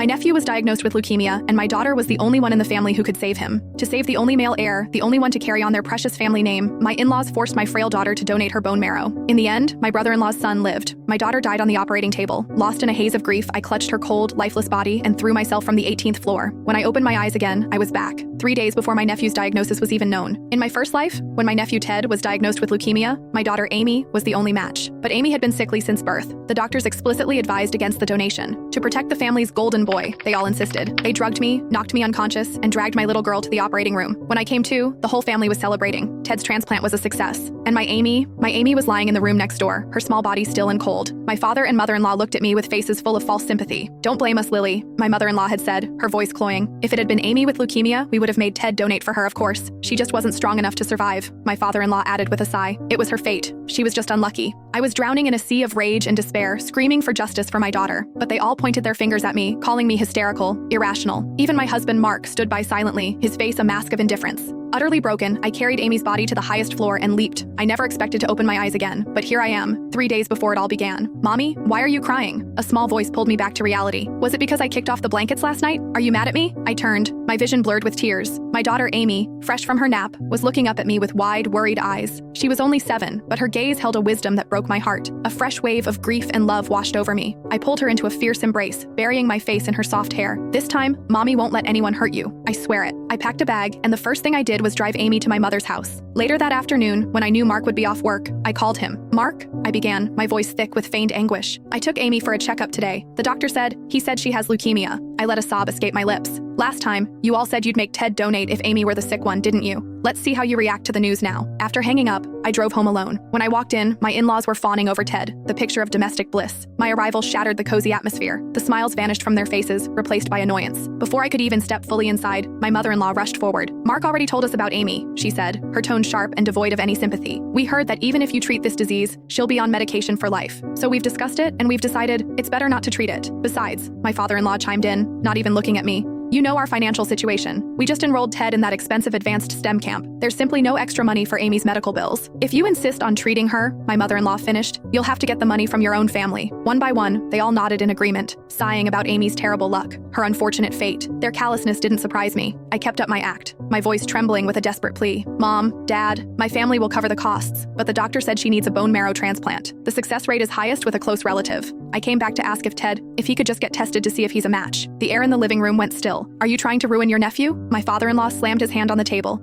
My nephew was diagnosed with leukemia, and my daughter was the only one in the family who could save him. To save the only male heir, the only one to carry on their precious family name, my in-laws forced my frail daughter to donate her bone marrow. In the end, my brother-in-law's son lived. My daughter died on the operating table. Lost in a haze of grief, I clutched her cold, lifeless body and threw myself from the 18th floor. When I opened my eyes again, I was back. 3 days before my nephew's diagnosis was even known. In my first life, when my nephew Ted was diagnosed with leukemia, my daughter Amy was the only match. But Amy had been sickly since birth. The doctors explicitly advised against the donation. To protect the family's golden boy, they all insisted. They drugged me, knocked me unconscious, and dragged my little girl to the operating room. When I came to, the whole family was celebrating. Ted's transplant was a success. And my Amy was lying in the room next door, her small body still and cold. My father and mother-in-law looked at me with faces full of false sympathy. "Don't blame us, Lily," my mother-in-law had said, her voice cloying. "If it had been Amy with leukemia, we would have made Ted donate for her, of course. She just wasn't strong enough to survive," my father-in-law added with a sigh. "It was her fate. She was just unlucky." I was drowning in a sea of rage and despair, screaming for justice for my daughter. But they all pointed their fingers at me, calling me hysterical, irrational. Even my husband, Mark, stood by silently, his face a mask of indifference. Utterly broken, I carried Amy's body to the highest floor and leaped. I never expected to open my eyes again, but here I am, 3 days before it all began. "Mommy, why are you crying?" A small voice pulled me back to reality. "Was it because I kicked off the blankets last night? Are you mad at me?" I turned, my vision blurred with tears. My daughter Amy, fresh from her nap, was looking up at me with wide, worried eyes. She was only 7, but her gaze held a wisdom that broke my heart. A fresh wave of grief and love washed over me. I pulled her into a fierce embrace, burying my face in her soft hair. "This time, Mommy won't let anyone hurt you. I swear it." I packed a bag, and the first thing I did was drive Amy to my mother's house. Later that afternoon, when I knew Mark would be off work, I called him. "Mark?" I began, my voice thick with feigned anguish. "I took Amy for a checkup today. The doctor said she has leukemia." I let a sob escape my lips. "Last time, you all said you'd make Ted donate if Amy were the sick one, didn't you? Let's see how you react to the news now." After hanging up, I drove home alone. When I walked in, my in-laws were fawning over Ted, the picture of domestic bliss. My arrival shattered the cozy atmosphere. The smiles vanished from their faces, replaced by annoyance. Before I could even step fully inside, my mother-in-law rushed forward. "Mark already told us about Amy," she said, her tone sharp and devoid of any sympathy. "We heard that even if you treat this disease, she'll be on medication for life. So we've discussed it, and we've decided it's better not to treat it. Besides," my father-in-law chimed in, not even looking at me, "you know our financial situation. We just enrolled Ted in that expensive advanced STEM camp. There's simply no extra money for Amy's medical bills. If you insist on treating her," my mother-in-law finished, "you'll have to get the money from your own family." One by one, they all nodded in agreement, sighing about Amy's terrible luck, her unfortunate fate. Their callousness didn't surprise me. I kept up my act, my voice trembling with a desperate plea. "Mom, Dad, my family will cover the costs, but the doctor said she needs a bone marrow transplant. The success rate is highest with a close relative." I came back to ask if he could just get tested to see if he's a match. The air in the living room went still. "Are you trying to ruin your nephew?" My father-in-law slammed his hand on the table.